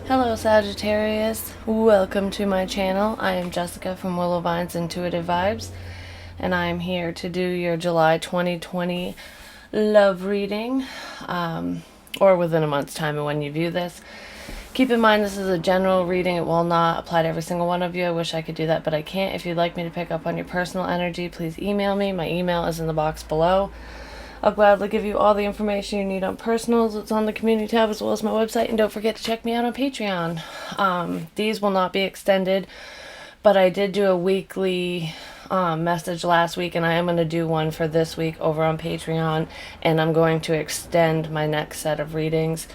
Hello Sagittarius, welcome to my channel. I am Jessica from Willow Vine's Intuitive Vibes, and I am here to do your July 2020 love reading, or within a month's time of when you view this. Keep in mind this is a general reading. It will not apply to every single one of you. I wish I could do that, but I can't. If you'd like me to pick up on your personal energy, please email me. My email is in the box below. I'll gladly give you all the information you need on personals. It's on the community tab as well as my website. And don't forget to check me out on Patreon. These will not be extended, but I did do a weekly message last week, and I am going to do one for this week over on Patreon. And I'm going to extend my next set of readings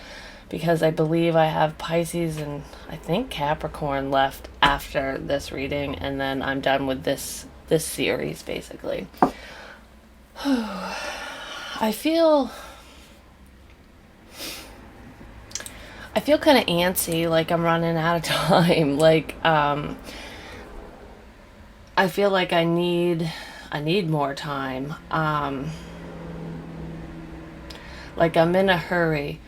because I believe I have Pisces and I think Capricorn left after this reading, and then I'm done with this series basically. I feel kind of antsy, like I'm running out of time. I feel like I need more time. Like I'm in a hurry.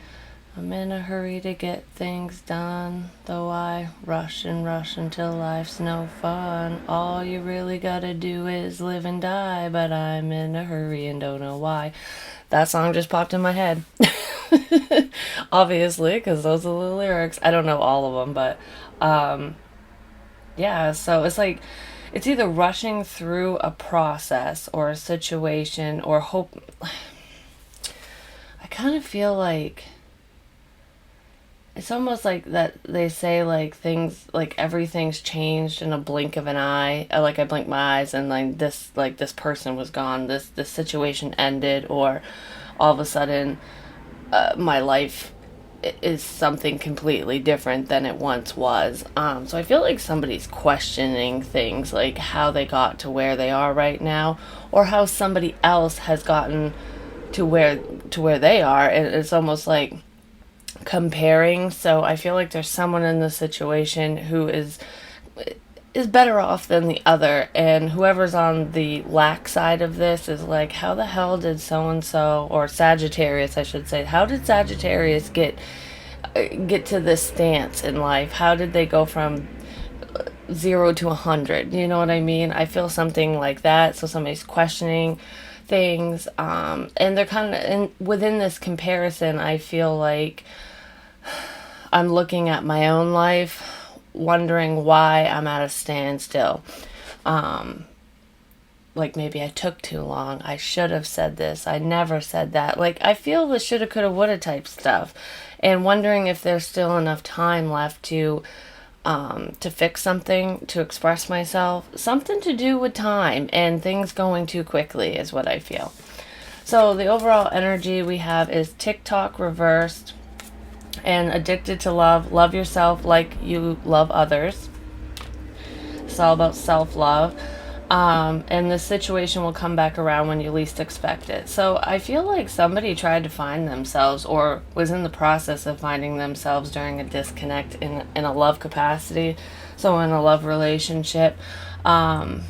I'm in a hurry to get things done, though I rush and rush until life's no fun. All you really gotta do is live and die, but I'm in a hurry and don't know why. That song just popped in my head. Obviously, because those are the lyrics. I don't know all of them, but yeah, so it's like it's either rushing through a process or a situation or hope. I kind of feel like it's almost like that they say like things like everything's changed in a blink of an eye. Like I blink my eyes and like this person was gone. This situation ended, or all of a sudden my life is something completely different than it once was. So I feel like somebody's questioning things like how they got to where they are right now, or how somebody else has gotten to where they are, and it's almost like comparing. So I feel like there's someone in the situation who is better off than the other, and whoever's on the lack side of this is like, how the hell did so and so, or Sagittarius I should say, how did Sagittarius get to this stance in life? How did they go from 0 to 100? You know what I mean? I feel something like that. So somebody's questioning things, and they're kind of within this comparison. I feel like I'm looking at my own life, wondering why I'm at a standstill. Like maybe I took too long. I should have said this. I never said that. Like I feel the shoulda, coulda, woulda type stuff, and wondering if there's still enough time left to fix something, to express myself. Something to do with time and things going too quickly is what I feel. So the overall energy we have is TikTok reversed and addicted to love. Love yourself like you love others. It's all about self-love. And the situation will come back around when you least expect it. So I feel like somebody tried to find themselves, or was in the process of finding themselves during a disconnect in a love capacity. So in a love relationship. I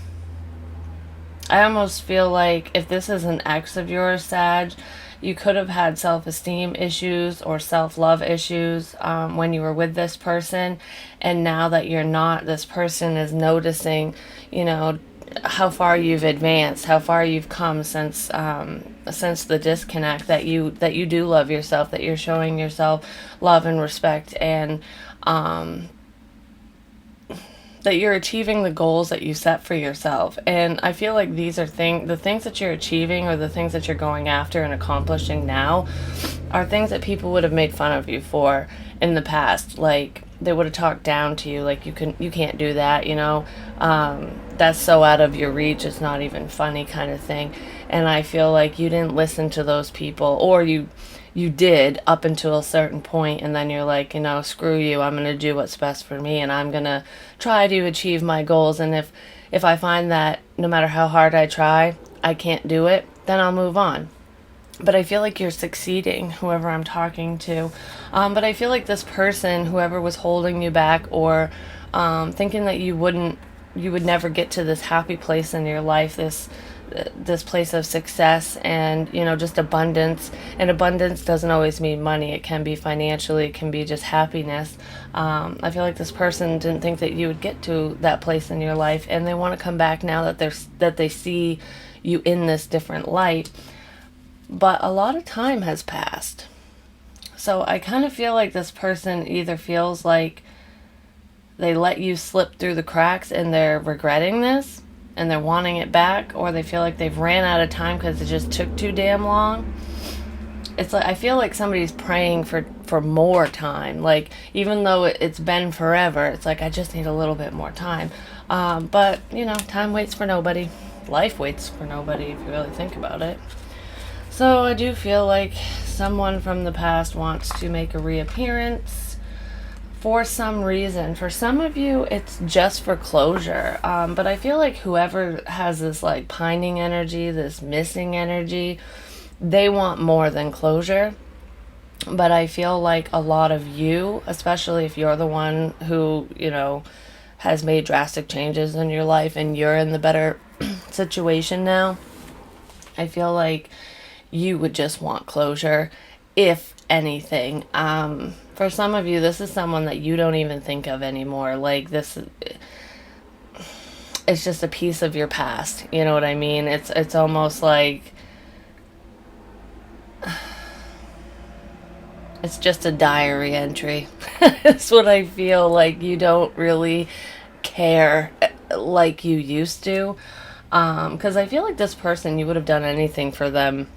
almost feel like if this is an ex of yours, Sag, you could have had self-esteem issues or self-love issues when you were with this person. And now that you're not, this person is noticing, how far you've advanced, how far you've come since the disconnect, that you do love yourself, that you're showing yourself love and respect, and that you're achieving the goals that you set for yourself. And I feel like these are the things that you're achieving, or the things that you're going after and accomplishing now, are things that people would have made fun of you for in the past. Like they would have talked down to you, like you can't do that, that's so out of your reach, it's not even funny, kind of thing. And I feel like you didn't listen to those people, or you did up until a certain point, and then you're like, screw you, I'm going to do what's best for me, and I'm going to try to achieve my goals. And if I find that no matter how hard I try, I can't do it, then I'll move on. But I feel like you're succeeding, whoever I'm talking to. But I feel like this person, whoever was holding you back, or thinking that you would never get to this happy place in your life, this this place of success and, you know, just abundance. And abundance doesn't always mean money. It can be financially, it can be just happiness. I feel like this person didn't think that you would get to that place in your life, and they want to come back now that they see you in this different light. But a lot of time has passed. So I kind of feel like this person either feels like they let you slip through the cracks and they're regretting this and they're wanting it back, or they feel like they've ran out of time because it just took too damn long. It's like I feel like somebody's praying for more time. Like, even though it's been forever, it's like I just need a little bit more time. But, you know, time waits for nobody. Life waits for nobody if you really think about it. So I do feel like someone from the past wants to make a reappearance for some reason. For some of you, it's just for closure. But I feel like whoever has this like pining energy, this missing energy, they want more than closure. But I feel like a lot of you, especially if you're the one who, you know, has made drastic changes in your life and you're in the better situation now, I feel like you would just want closure, if anything. For some of you, this is someone that you don't even think of anymore. Like, it's just a piece of your past. You know what I mean? It's almost like it's just a diary entry. It's what I feel like. You don't really care like you used to. Because I feel like this person, you would have done anything for them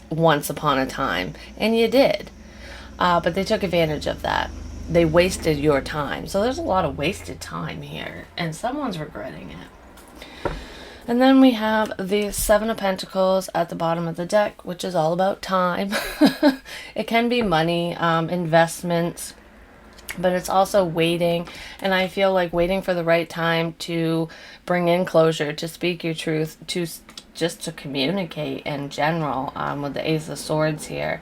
once upon a time, and you did. But they took advantage of that. They wasted your time. So there's a lot of wasted time here, and someone's regretting it. And then we have the Seven of Pentacles at the bottom of the deck, which is all about time. It can be money, investments, but it's also waiting. And I feel like waiting for the right time to bring in closure, to speak your truth, to just to communicate in general. With the Ace of Swords here,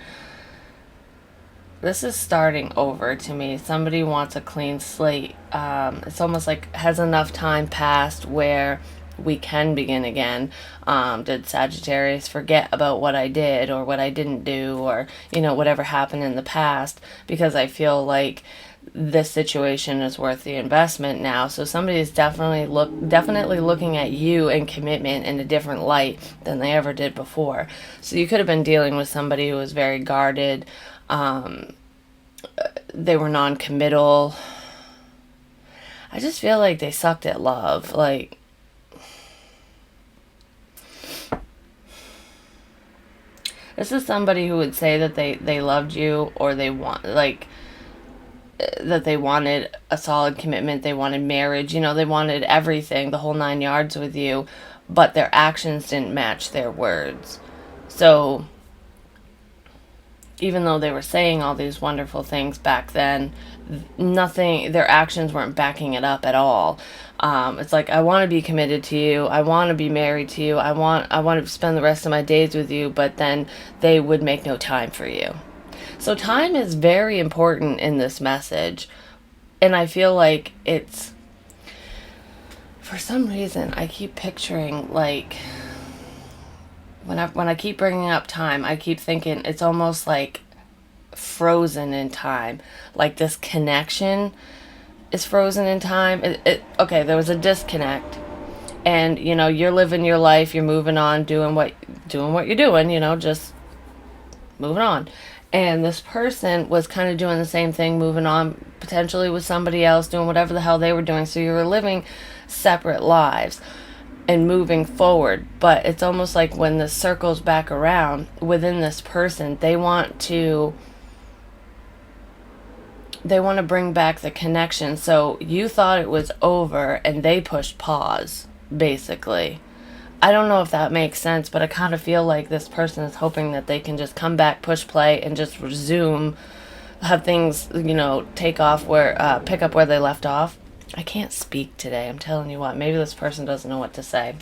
this is starting over to me. Somebody wants a clean slate. It's almost like has enough time passed where we can begin again. Did Sagittarius forget about what I did or what I didn't do, or, you know, whatever happened in the past? Because I feel like this situation is worth the investment now. So somebody is definitely looking at you and commitment in a different light than they ever did before. So you could have been dealing with somebody who was very guarded. They were non-committal. I just feel like they sucked at love. Like, this is somebody who would say that they loved you, or they want, like, that they wanted a solid commitment, they wanted marriage, you know, they wanted everything, the whole 9 yards with you, but their actions didn't match their words. So even though they were saying all these wonderful things back then, their actions weren't backing it up at all. It's like, I want to be committed to you, I want to be married to you, I want to spend the rest of my days with you, but then they would make no time for you. So time is very important in this message. And I feel like it's, for some reason, I keep picturing, like, when I keep bringing up time, I keep thinking it's almost like frozen in time. Like, this connection is frozen in time. Okay, there was a disconnect. And, you know, you're living your life, you're moving on, doing what you're doing, you know, just moving on. And this person was kind of doing the same thing, moving on, potentially with somebody else, doing whatever the hell they were doing. So you were living separate lives and moving forward. But it's almost like when this circles back around within this person, they want to bring back the connection. So you thought it was over and they pushed pause, basically. I don't know if that makes sense, but I kind of feel like this person is hoping that they can just come back, push play, and just resume, have things, you know, pick up where they left off. I can't speak today, I'm telling you what. Maybe this person doesn't know what to say.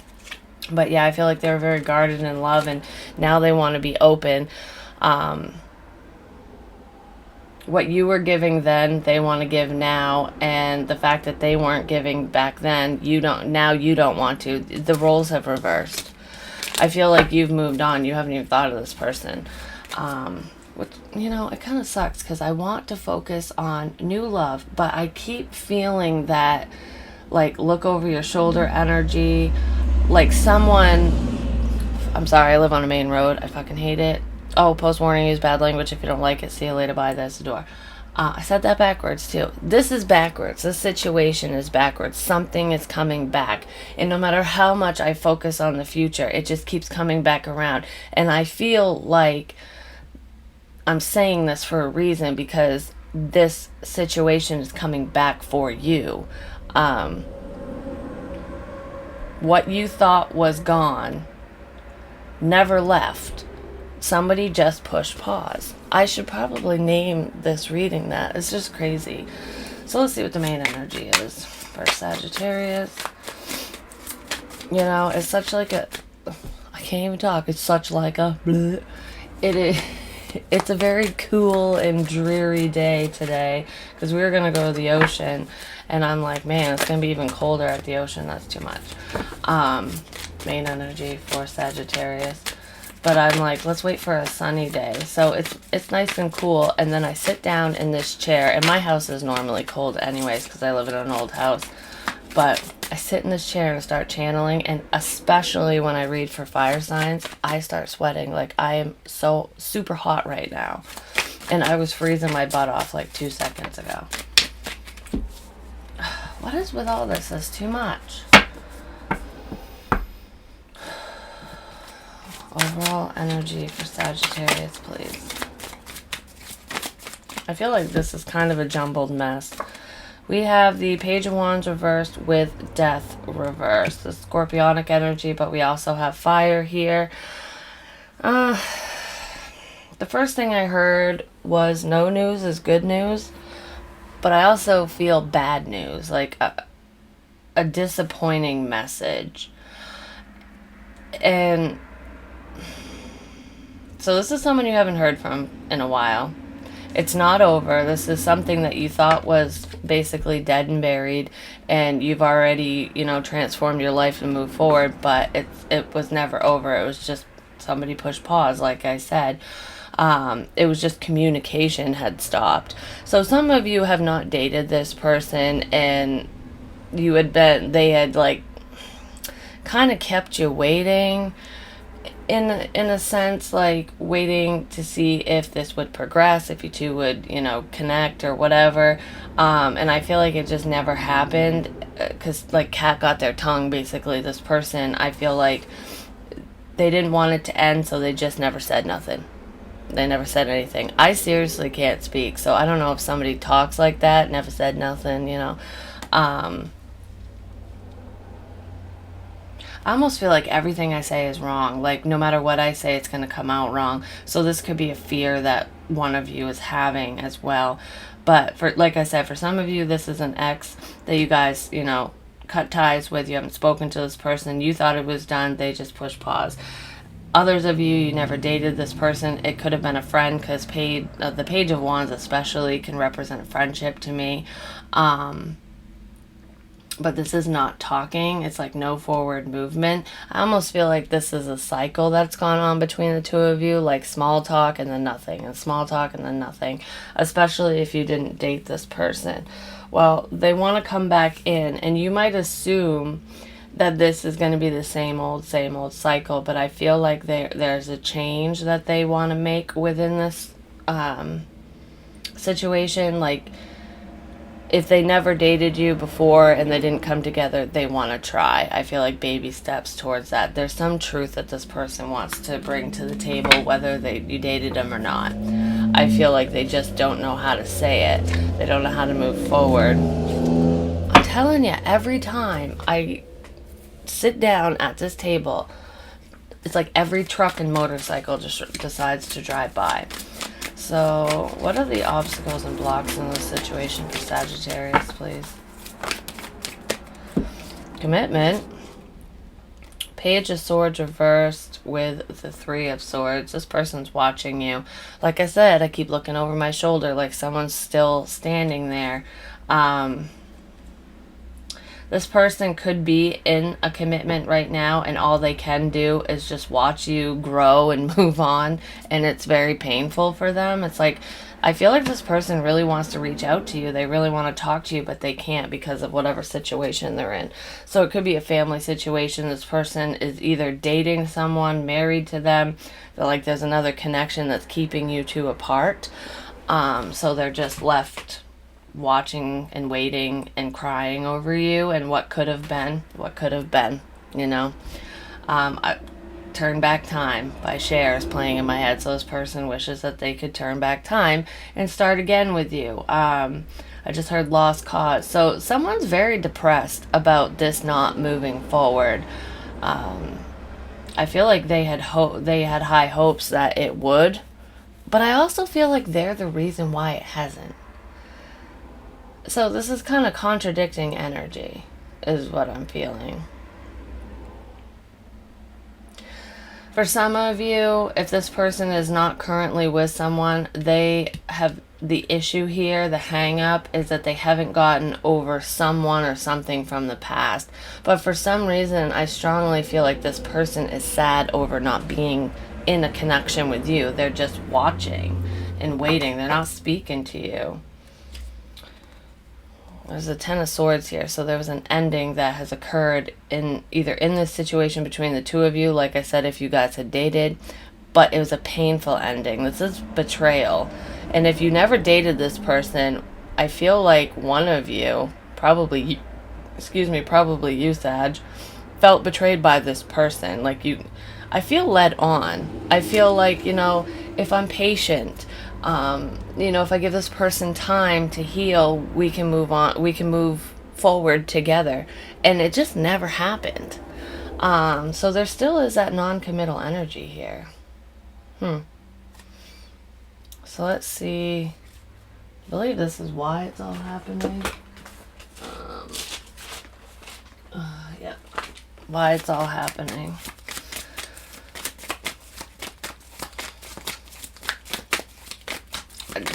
But yeah, I feel like they were very guarded in love, and now they want to be open. What you were giving then, they want to give now, and the fact that they weren't giving back then, you don't want to. The roles have reversed. I feel like you've moved on. You haven't even thought of this person. Which, you know, it kind of sucks because I want to focus on new love, but I keep feeling that, like, look over your shoulder energy, like someone. I'm sorry, I live on a main road. I fucking hate it. Oh, post warning, use bad language if you don't like it. See you later, bye, there's the door. I said that backwards too. This is backwards. This situation is backwards. Something is coming back. And no matter how much I focus on the future, it just keeps coming back around. And I feel like I'm saying this for a reason because this situation is coming back for you. What you thought was gone never left. Somebody just pushed pause. I should probably name this reading that. It's just crazy. So let's see what the main energy is for Sagittarius. You know, it's such like a... I can't even talk. It's such like a... Bleh. It is... It's a very cool and dreary day today because we were going to go to the ocean and I'm like, man, it's going to be even colder at the ocean. That's too much. Main energy for Sagittarius. But I'm like, let's wait for a sunny day. So it's nice and cool. And then I sit down in this chair. And my house is normally cold anyways because I live in an old house. But I sit in this chair and start channeling. And especially when I read for fire signs, I start sweating. Like, I am so super hot right now. And I was freezing my butt off like 2 seconds ago. What is with all this? That's too much. Overall energy for Sagittarius, please. I feel like this is kind of a jumbled mess. We have the Page of Wands reversed with Death reversed. The Scorpionic energy, but we also have fire here. The first thing I heard was no news is good news. But I also feel bad news, like a disappointing message. And so this is someone you haven't heard from in a while. It's not over. This is something that you thought was basically dead and buried, and you've already, you know, transformed your life and moved forward, but it was never over. It was just somebody pushed pause, like I said. It was just communication had stopped. So some of you have not dated this person, and they had like kind of kept you waiting. In a sense, like waiting to see if this would progress, if you two would, you know, connect or whatever. And I feel like it just never happened because, like, cat got their tongue, basically. This person, I feel like they didn't want it to end, so they just never said nothing. They never said anything. I seriously can't speak, so I don't know if somebody talks like that, never said nothing, you know. I almost feel like everything I say is wrong. Like, no matter what I say, it's going to come out wrong. So this could be a fear that one of you is having as well. But for, like I said, for some of you, this is an ex that you guys, you know, cut ties with. You haven't spoken to this person. You thought it was done. They just pushed pause. Others of you, you never dated this person. It could have been a friend because the Page of Wands especially can represent friendship to me. But this is not talking. It's like no forward movement. I almost feel like this is a cycle that's gone on between the two of you, like small talk and then nothing, and small talk and then nothing, especially if you didn't date this person. Well, they want to come back in, and you might assume that this is going to be the same old cycle, but I feel like there's a change that they want to make within this situation. Like, if they never dated you before and they didn't come together, they want to try. I feel like baby steps towards that. There's some truth that this person wants to bring to the table, whether you dated them or not. I feel like they just don't know how to say it. They don't know how to move forward. I'm telling you, every time I sit down at this table, it's like every truck and motorcycle just decides to drive by. So, what are the obstacles and blocks in this situation for Sagittarius, please? Commitment. Page of Swords reversed with the Three of Swords. This person's watching you. Like I said, I keep looking over my shoulder like someone's still standing there. This person could be in a commitment right now, and all they can do is just watch you grow and move on, and it's very painful for them. It's like, I feel like this person really wants to reach out to you. They really want to talk to you, but they can't because of whatever situation they're in. So it could be a family situation. This person is either dating someone, married to them. I feel like there's another connection that's keeping you two apart. So they're just left watching and waiting and crying over you and what could have been, you know. Turn Back Time by Cher is playing in my head, so this person wishes that they could turn back time and start again with you. I just heard Lost Cause. So someone's very depressed about this not moving forward. I feel like they had high hopes that it would, but I also feel like they're the reason why it hasn't. So this is kind of contradicting energy, is what I'm feeling. For some of you, if this person is not currently with someone, they have the issue here, the hang up, is that they haven't gotten over someone or something from the past. But for some reason, I strongly feel like this person is sad over not being in a connection with you. They're just watching and waiting. They're not speaking to you. There's a Ten of Swords here, so there was an ending that has occurred in either in this situation between the two of you, like I said, if you guys had dated, but it was a painful ending. This is betrayal. And if you never dated this person, I feel like one of you, probably you, Sag, felt betrayed by this person. Like I feel led on. I feel like, if I'm patient, if I give this person time to heal, we can move on, we can move forward together. And it just never happened. So there still is that non-committal energy here. So let's see. I believe this is why it's all happening. Yep. Why it's all happening.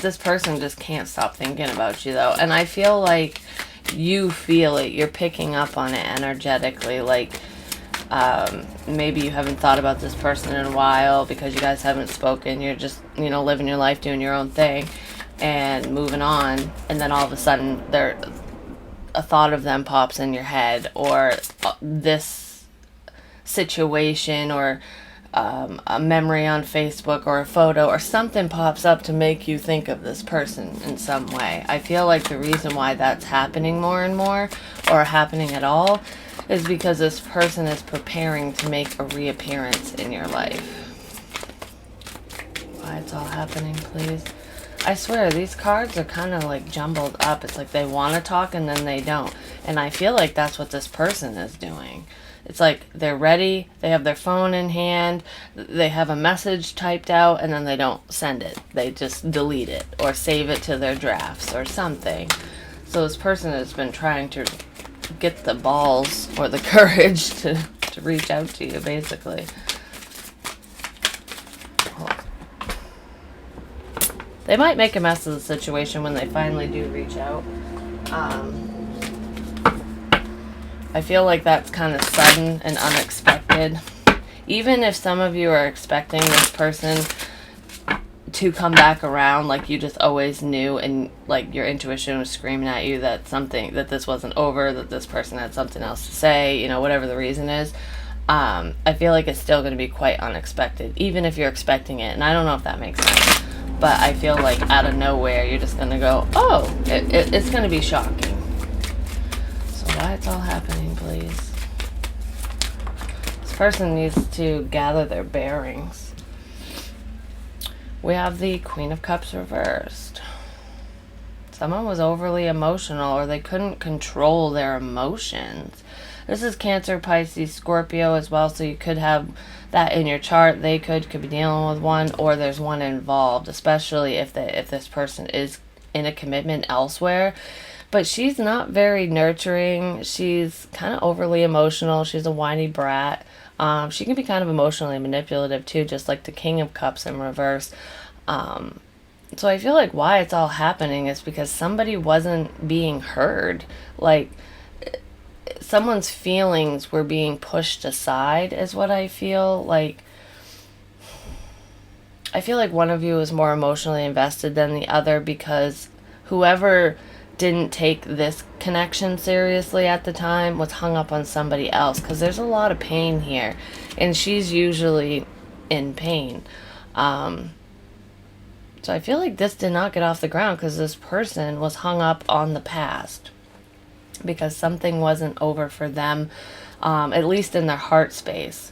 This person just can't stop thinking about you, though. And I feel like you feel it. You're picking up on it energetically. Like, maybe you haven't thought about this person in a while because you guys haven't spoken. You're just, living your life, doing your own thing and moving on. And then all of a sudden, a thought of them pops in your head, or this situation, or a memory on Facebook, or a photo, or something pops up to make you think of this person in some way. I feel like the reason why that's happening more and more, or happening at all, is because this person is preparing to make a reappearance in your life. Why it's all happening, please. I swear, these cards are kind of like jumbled up. It's like they want to talk and then they don't. And I feel like that's what this person is doing. It's like they're ready, they have their phone in hand, they have a message typed out, and then they don't send it. They just delete it or save it to their drafts or something. So this person has been trying to get the balls or the courage to reach out to you, basically. They might make a mess of the situation when they finally do reach out. I feel like that's kind of sudden and unexpected. Even if some of you are expecting this person to come back around, like you just always knew, and like your intuition was screaming at you that this wasn't over, that this person had something else to say, whatever the reason is. I feel like it's still going to be quite unexpected, even if you're expecting it. And I don't know if that makes sense, but I feel like out of nowhere, you're just going to go, oh, it's going to be shocking. Why it's all happening, please. This person needs to gather their bearings. We have the Queen of Cups reversed. Someone was overly emotional, or they couldn't control their emotions. This is Cancer, Pisces, Scorpio as well, so you could have that in your chart. They could be dealing with one, or there's one involved, especially if this person is in a commitment elsewhere. But she's not very nurturing. She's kind of overly emotional. She's a whiny brat. She can be kind of emotionally manipulative too, just like the King of Cups in reverse. So I feel like why it's all happening is because somebody wasn't being heard. Like, someone's feelings were being pushed aside is what I feel. Like, I feel like one of you is more emotionally invested than the other, because whoever didn't take this connection seriously at the time was hung up on somebody else, because there's a lot of pain here, and she's usually in pain. So I feel like this did not get off the ground because this person was hung up on the past, because something wasn't over for them, at least in their heart space.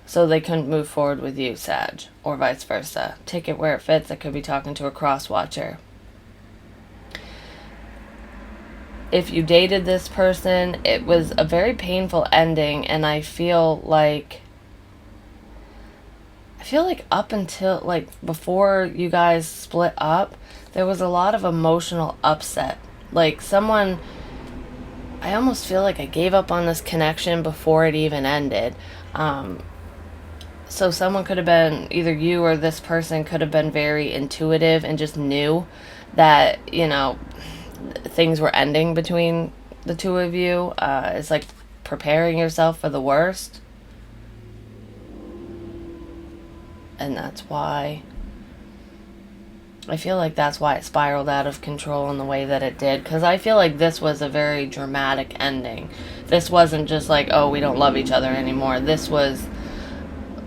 So they couldn't move forward with you, Sag, or vice versa. Take it where it fits. I could be talking to a cross watcher. If you dated this person, it was a very painful ending, and I feel like up until, like, before you guys split up, there was a lot of emotional upset. Like, someone, I almost feel like I gave up on this connection before it even ended. So someone could have been, either you or this person could have been very intuitive and just knew that, things were ending between the two of you. It's like preparing yourself for the worst. And that's why I feel like that's why it spiraled out of control in the way that it did. Because I feel like this was a very dramatic ending. This wasn't just like, oh, we don't love each other anymore. This was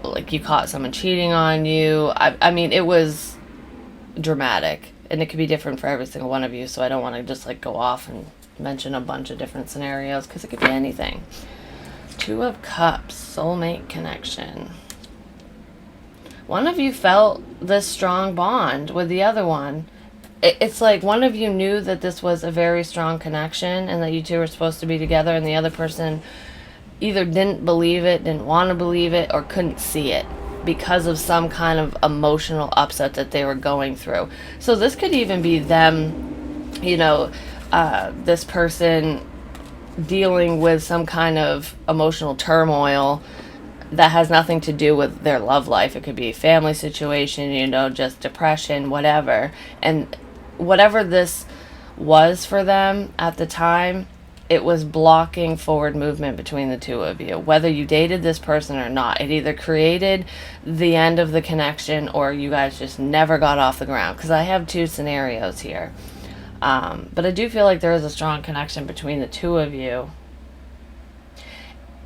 like you caught someone cheating on you. I mean, it was dramatic. And it could be different for every single one of you. So I don't want to just like go off and mention a bunch of different scenarios, because it could be anything. 2 of Cups, soulmate connection. One of you felt this strong bond with the other one. It's like one of you knew that this was a very strong connection and that you two were supposed to be together, and the other person either didn't believe it, didn't want to believe it, or couldn't see it because of some kind of emotional upset that they were going through. So this could even be them, this person dealing with some kind of emotional turmoil that has nothing to do with their love life. It could be a family situation, just depression, whatever. And whatever this was for them at the time, it was blocking forward movement between the two of you. Whether you dated this person or not, it either created the end of the connection or you guys just never got off the ground. Because I have 2 scenarios here. But I do feel like there is a strong connection between the two of you.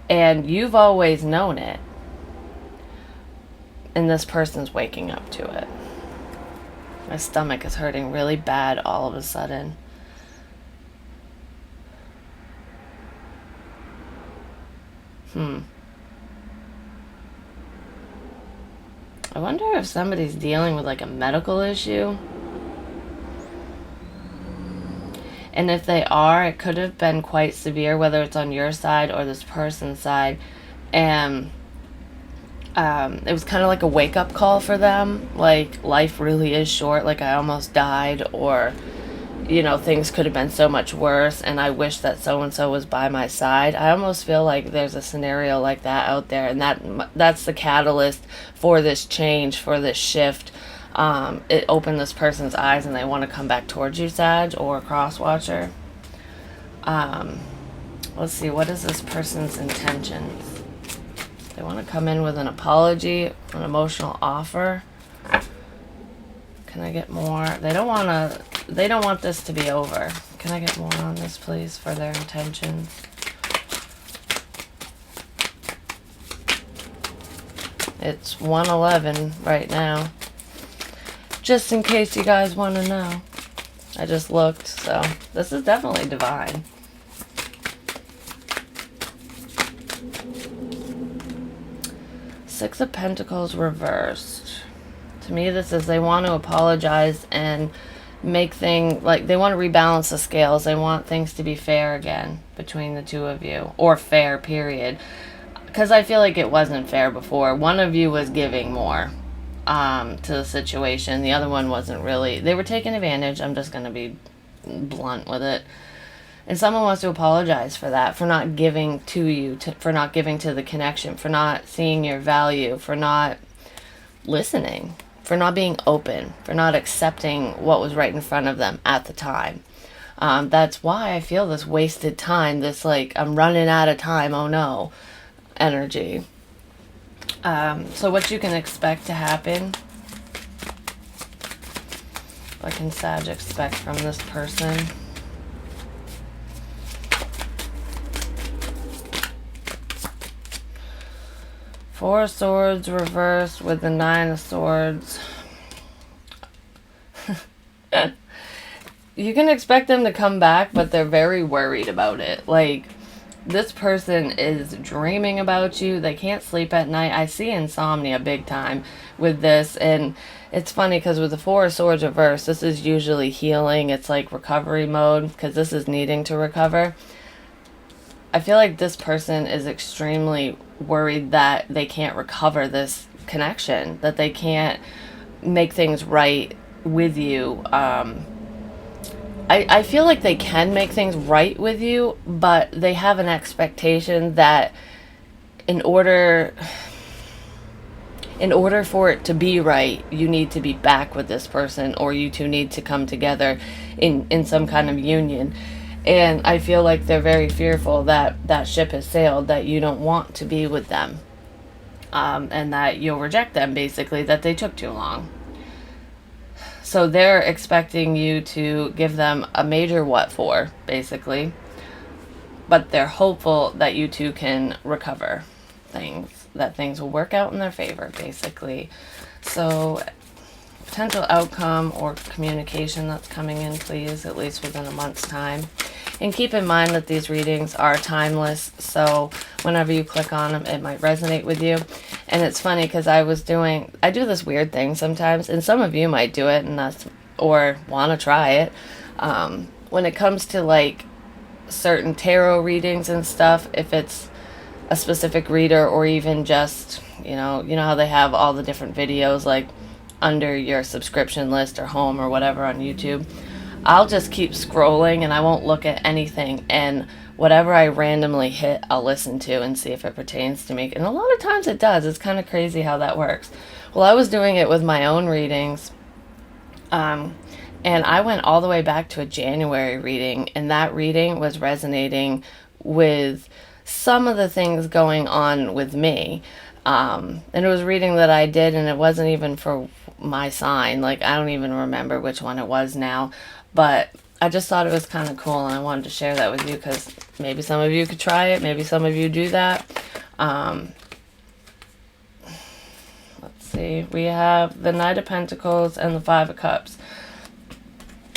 And you've always known it. And this person's waking up to it. My stomach is hurting really bad all of a sudden. I wonder if somebody's dealing with like a medical issue. And if they are, it could have been quite severe, whether it's on your side or this person's side. And it was kind of like a wake-up call for them. Like, life really is short. Like, I almost died, or, things could have been so much worse, and I wish that so-and-so was by my side. I almost feel like there's a scenario like that out there, and that's the catalyst for this change, for this shift. It opened this person's eyes and they want to come back towards you, Sag, or cross-watcher. Let's see, what is this person's intentions? They want to come in with an apology, an emotional offer. Can I get more? They don't want this to be over. Can I get more on this, please, for their intentions? It's 111 right now. Just in case you guys want to know. I just looked, so this is definitely divine. Six of Pentacles reversed. To me, this is they want to apologize and make things, like, they want to rebalance the scales. They want things to be fair again between the two of you. Or fair, period. Because I feel like it wasn't fair before. One of you was giving more to the situation. The other one wasn't really. They were taking advantage. I'm just going to be blunt with it. And someone wants to apologize for that, for not giving to you, for not giving to the connection, for not seeing your value, for not listening, for not being open, for not accepting what was right in front of them at the time. That's why I feel this wasted time, this like I'm running out of time, oh no, energy. So what you can expect to happen, what can Sag expect from this person? Four of Swords reversed with the Nine of Swords. You can expect them to come back, but they're very worried about it. Like, this person is dreaming about you. They can't sleep at night. I see insomnia big time with this. And it's funny because with the Four of Swords reversed, this is usually healing. It's like recovery mode because this is needing to recover. I feel like this person is extremely worried that they can't recover this connection, that they can't make things right with you. I feel like they can make things right with you, but they have an expectation that in order for it to be right, you need to be back with this person, or you two need to come together in some kind of union. And I feel like they're very fearful that that ship has sailed, that you don't want to be with them, and that you'll reject them, basically, that they took too long. So they're expecting you to give them a major what for, basically. But they're hopeful that you two can recover things, that things will work out in their favor, basically. So potential outcome or communication that's coming in, please, at least within a month's time. And keep in mind that these readings are timeless, so whenever you click on them, it might resonate with you. And it's funny because I do this weird thing sometimes, and some of you might do it, and or want to try it. When it comes to like certain tarot readings and stuff, if it's a specific reader, or even just, you know how they have all the different videos like under your subscription list or home or whatever on YouTube, I'll just keep scrolling and I won't look at anything, and whatever I randomly hit, I'll listen to and see if it pertains to me. And a lot of times it does. It's kind of crazy how that works. Well, I was doing it with my own readings, and I went all the way back to a January reading, and that reading was resonating with some of the things going on with me. And it was a reading that I did, and it wasn't even for my sign. Like, I don't even remember which one it was now. But I just thought it was kind of cool, and I wanted to share that with you because maybe some of you could try it. Maybe some of you do that. Let's see. We have the Knight of Pentacles and the Five of Cups.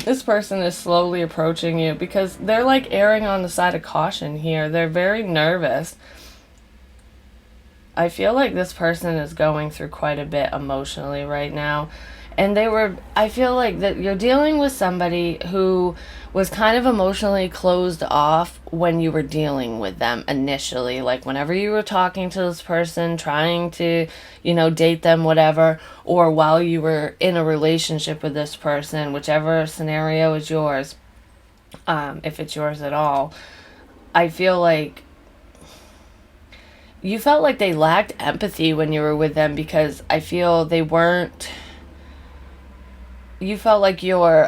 This person is slowly approaching you because they're like erring on the side of caution here. They're very nervous. I feel like this person is going through quite a bit emotionally right now. And I feel like that you're dealing with somebody who was kind of emotionally closed off when you were dealing with them initially. Like whenever you were talking to this person, trying to, date them, whatever, or while you were in a relationship with this person, whichever scenario is yours, if it's yours at all, I feel like you felt like they lacked empathy when you were with them, because I feel you felt like your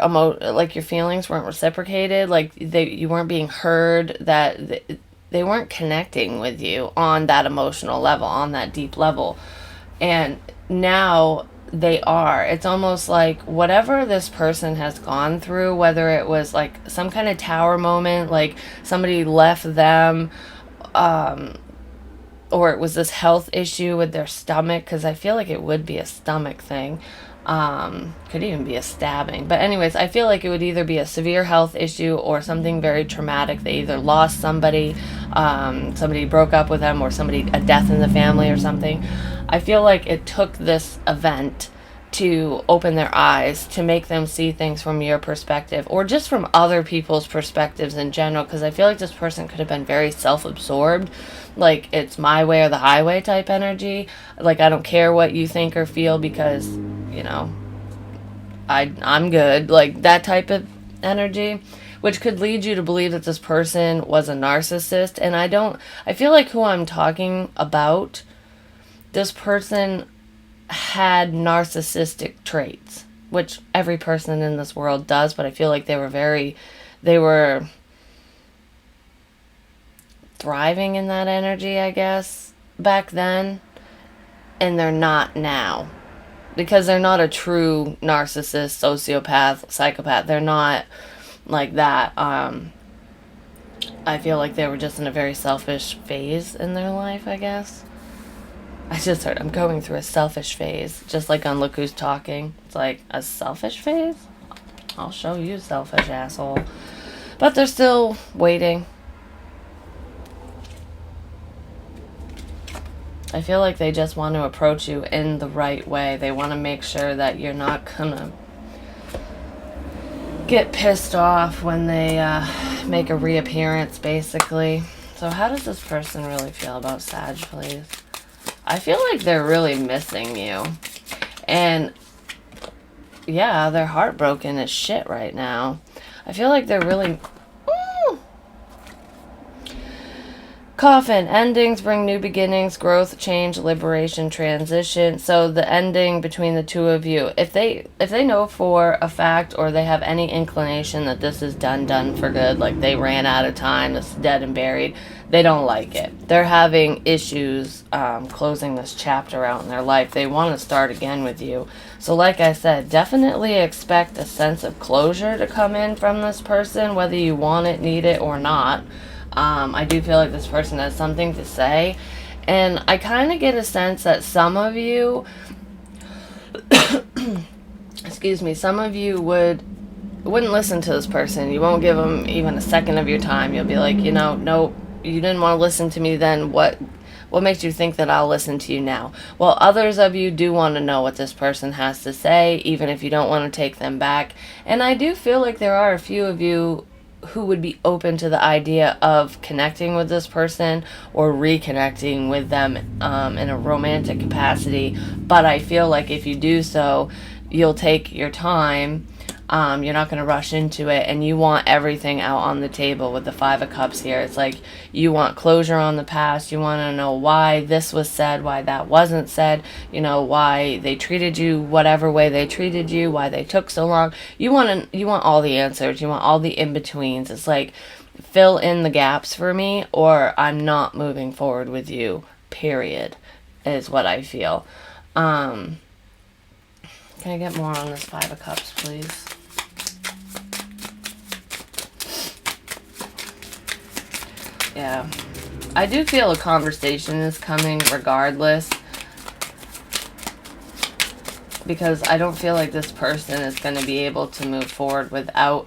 feelings weren't reciprocated, like you weren't being heard, that they weren't connecting with you on that emotional level, on that deep level. And now they are. It's almost like whatever this person has gone through, whether it was like some kind of tower moment, like somebody left them, or it was this health issue with their stomach, because I feel like it would be a stomach thing. Could even be a stabbing. But anyways, I feel like it would either be a severe health issue or something very traumatic. They either lost somebody, somebody broke up with them, or a death in the family or something. I feel like it took this event to open their eyes, to make them see things from your perspective, or just from other people's perspectives in general, because I feel like this person could have been very self-absorbed, like it's my way or the highway type energy, like I don't care what you think or feel because, I'm good, like that type of energy, which could lead you to believe that this person was a narcissist. And I feel like who I'm talking about, this person had narcissistic traits, which every person in this world does, but I feel like they were very they were thriving in that energy, I guess, back then, and they're not now. Because they're not a true narcissist, sociopath, psychopath. They're not like that. I feel like they were just in a very selfish phase in their life, I guess. I just heard I'm going through a selfish phase. Just like on Look Who's Talking. It's like, a selfish phase? I'll show you, selfish asshole. But they're still waiting. I feel like they just want to approach you in the right way. They want to make sure that you're not gonna get pissed off when they make a reappearance, basically. So how does this person really feel about Sag, please? I feel like they're really missing you. And yeah, they're heartbroken as shit right now. I feel like they're really... Coffin. Endings bring new beginnings, growth, change, liberation, transition. So the ending between the two of you, if they know for a fact or they have any inclination that this is done for good, like they ran out of time, this is dead and buried, they don't like it. They're having issues closing this chapter out in their life. They want to start again with you. So like I said, definitely expect a sense of closure to come in from this person, whether you want it, need it, or not. I do feel like this person has something to say, and I kind of get a sense that some of you, excuse me, some of you wouldn't listen to this person. You won't give them even a second of your time. You'll be like, nope, you didn't want to listen to me then. What makes you think that I'll listen to you now? Well, others of you do want to know what this person has to say, even if you don't want to take them back. And I do feel like there are a few of you who would be open to the idea of connecting with this person or reconnecting with them in a romantic capacity. But I feel like if you do so, you'll take your time. You're not going to rush into it, and you want everything out on the table with the Five of Cups here. It's like you want closure on the past. You want to know why this was said, why that wasn't said, why they treated you whatever way they treated you, why they took so long. You want all the answers. You want all the in-betweens. It's like, fill in the gaps for me, or I'm not moving forward with you, period, is what I feel. Can I get more on this Five of Cups, please? Yeah. I do feel a conversation is coming regardless, because I don't feel like this person is going to be able to move forward without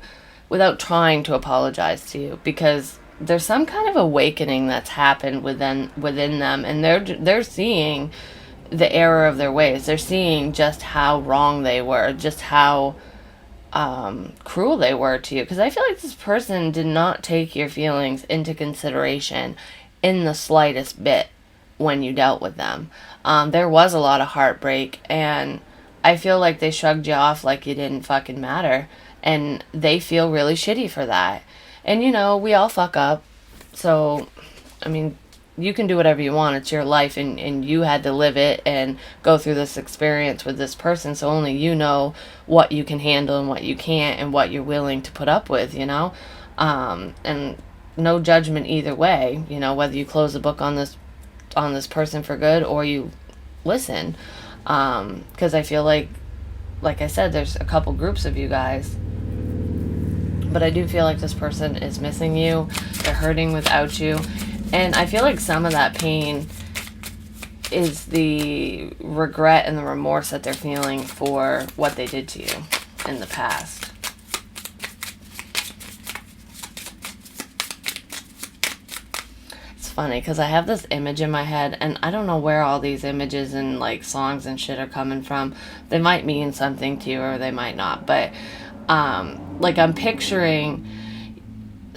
trying to apologize to you, because there's some kind of awakening that's happened within them, and they're seeing the error of their ways. They're seeing just how wrong they were, just how cruel they were to you. Because I feel like this person did not take your feelings into consideration in the slightest bit when you dealt with them. There was a lot of heartbreak, and I feel like they shrugged you off like you didn't fucking matter, and they feel really shitty for that. And we all fuck up, so I mean, you can do whatever you want. It's your life, and you had to live it and go through this experience with this person, so only you know what you can handle and what you can't, and what you're willing to put up with, and no judgment either way, whether you close the book on this person for good or you listen, because I feel like I said, there's a couple groups of you guys, but I do feel like this person is missing you. They're hurting without you. And I feel like some of that pain is the regret and the remorse that they're feeling for what they did to you in the past. It's funny because I have this image in my head, and I don't know where all these images and songs and shit are coming from. They might mean something to you or they might not, but I'm picturing,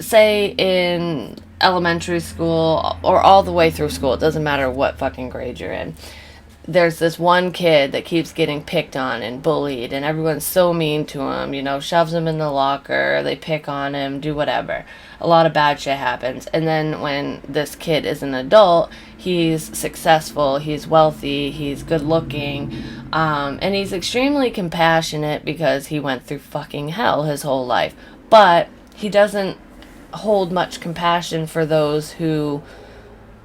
say, in elementary school or all the way through school, it doesn't matter what fucking grade you're in, there's this one kid that keeps getting picked on and bullied, and everyone's so mean to him, shoves him in the locker, they pick on him, do whatever. A lot of bad shit happens. And then when this kid is an adult, he's successful, he's wealthy, he's good looking, and he's extremely compassionate because he went through fucking hell his whole life. But he doesn't hold much compassion for those who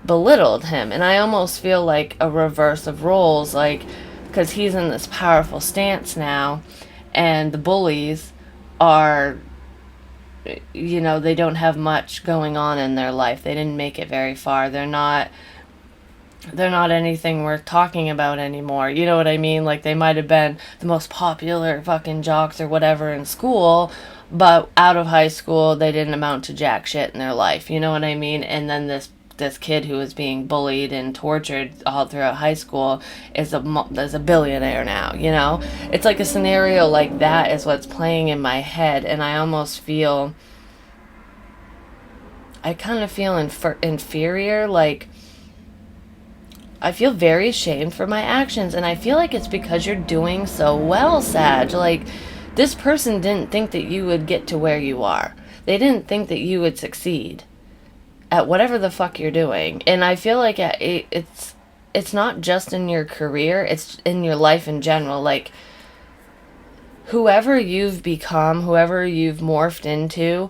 belittled him. And I almost feel like a reverse of roles, like, because he's in this powerful stance now, and the bullies are, they don't have much going on in their life. They didn't make it very far. They're not anything worth talking about anymore. You know what I mean? Like, they might have been the most popular fucking jocks or whatever in school, but out of high school, they didn't amount to jack shit in their life. You know what I mean? And then this kid who was being bullied and tortured all throughout high school is a billionaire now, It's like a scenario like that is what's playing in my head, and I kind of feel inferior, like, I feel very ashamed for my actions, and I feel like it's because you're doing so well, Sag. Like, this person didn't think that you would get to where you are. They didn't think that you would succeed at whatever the fuck you're doing. And I feel like it's not just in your career, it's in your life in general. Like, whoever you've become, whoever you've morphed into,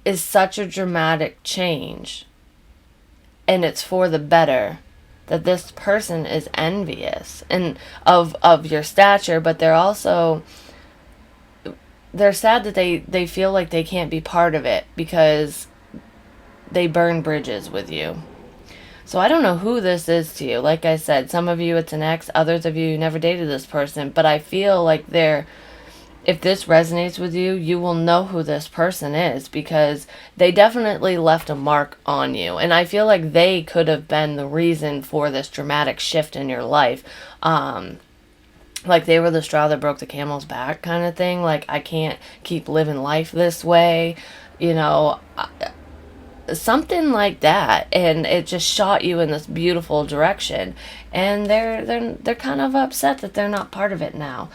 is such a dramatic change. And it's for the better, that this person is envious and of your stature, but they're sad that they feel like they can't be part of it because they burn bridges with you. So I don't know who this is to you. Like I said, some of you it's an ex, others of you never dated this person, but I feel like if this resonates with you, you will know who this person is, because they definitely left a mark on you. And I feel like they could have been the reason for this dramatic shift in your life. Like, they were the straw that broke the camel's back kind of thing. Like, I can't keep living life this way, something like that. And it just shot you in this beautiful direction. And they're kind of upset that they're not part of it now.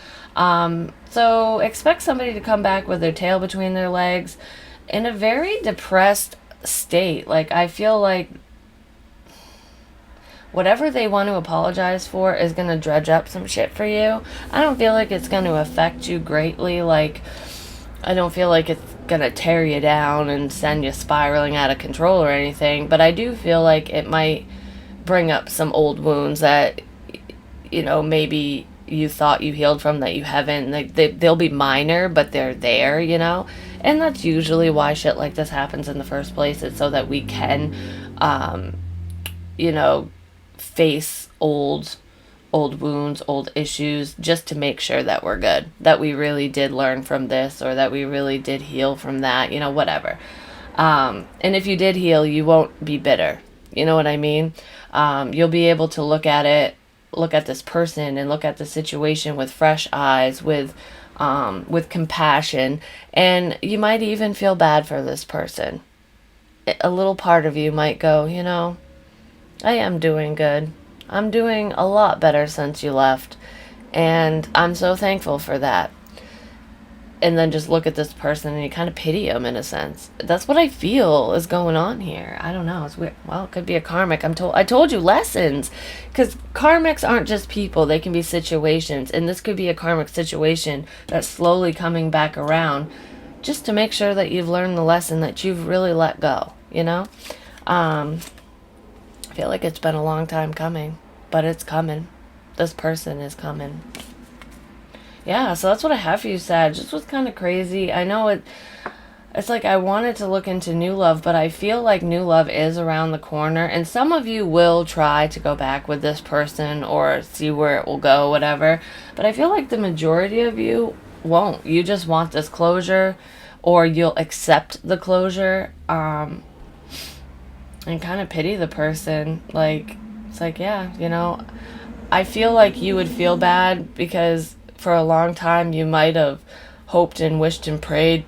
So expect somebody to come back with their tail between their legs in a very depressed state. Like, I feel like whatever they want to apologize for is going to dredge up some shit for you. I don't feel like it's going to affect you greatly. Like, I don't feel like it's going to tear you down and send you spiraling out of control or anything, but I do feel like it might bring up some old wounds that, maybe you thought you healed from that you haven't. They'll be minor, but they're there, and that's usually why shit like this happens in the first place. It's so that we can, face old wounds, old issues, just to make sure that we're good, that we really did learn from this, or that we really did heal from that, whatever. And if you did heal, you won't be bitter. You know what I mean? You'll be able to look at this person and look at the situation with fresh eyes, with compassion, and you might even feel bad for this person. A little part of you might go, I am doing good. I'm doing a lot better since you left, and I'm so thankful for that. And then just look at this person and you kind of pity them in a sense. That's what I feel is going on here. I don't know. It's weird. Well, it could be a karmic. I told you, lessons. Because karmics aren't just people. They can be situations. And this could be a karmic situation that's slowly coming back around, just to make sure that you've learned the lesson, that you've really let go, I feel like it's been a long time coming, but it's coming. This person is coming. Yeah, so that's what I have for you, Sag. This was kind of crazy. I know it's like I wanted to look into new love, but I feel like new love is around the corner. And some of you will try to go back with this person or see where it will go, whatever. But I feel like the majority of you won't. You just want this closure, or you'll accept the closure, and kind of pity the person. Like, it's like, yeah, I feel like you would feel bad because for a long time you might have hoped and wished and prayed,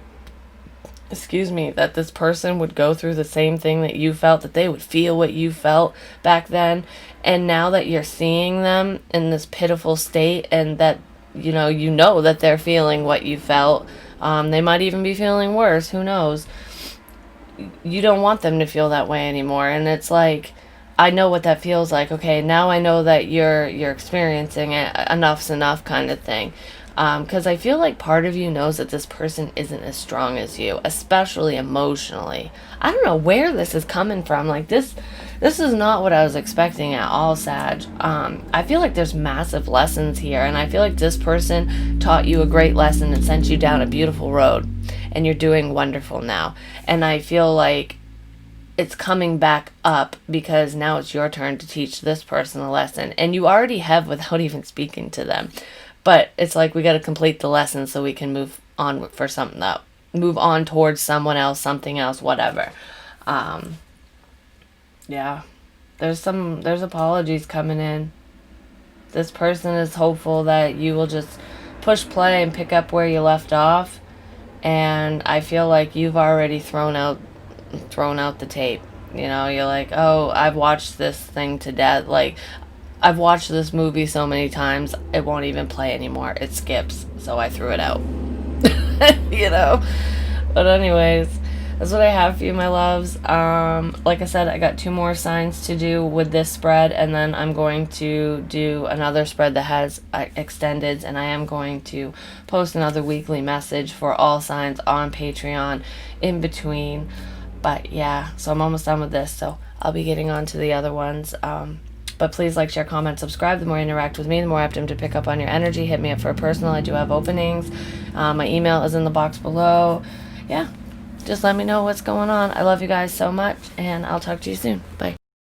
that this person would go through the same thing that you felt, that they would feel what you felt back then. And now that you're seeing them in this pitiful state, and that you know that they're feeling what you felt, they might even be feeling worse, who knows. You don't want them to feel that way anymore. And it's like, I know what that feels like. Okay, now I know that you're experiencing it. Enough's enough, kind of thing. Because I feel like part of you knows that this person isn't as strong as you, especially emotionally. I don't know where this is coming from. Like this is not what I was expecting at all, Sag. I feel like there's massive lessons here, and I feel like this person taught you a great lesson and sent you down a beautiful road, and you're doing wonderful now. And I feel like it's coming back up because now it's your turn to teach this person a lesson, and you already have without even speaking to them. But it's like we got to complete the lesson so we can move on for something that move on towards someone else, something else, whatever. Yeah, there's apologies coming in. This person is hopeful that you will just push play and pick up where you left off. And I feel like you've already thrown out the tape. You know, you're like, oh, I've watched this thing to death. Like, I've watched this movie so many times, it won't even play anymore. It skips, so I threw it out. You know? But anyways, that's what I have for you, my loves. Like I said, I got 2 more signs to do with this spread, and then I'm going to do another spread that has extendeds, and I am going to post another weekly message for all signs on Patreon in between. But yeah, so I'm almost done with this, so I'll be getting on to the other ones. But please like, share, comment, subscribe. The more you interact with me, the more apt I am to pick up on your energy. Hit me up for a personal. I do have openings. My email is in the box below. Yeah, just let me know what's going on. I love you guys so much, and I'll talk to you soon. Bye.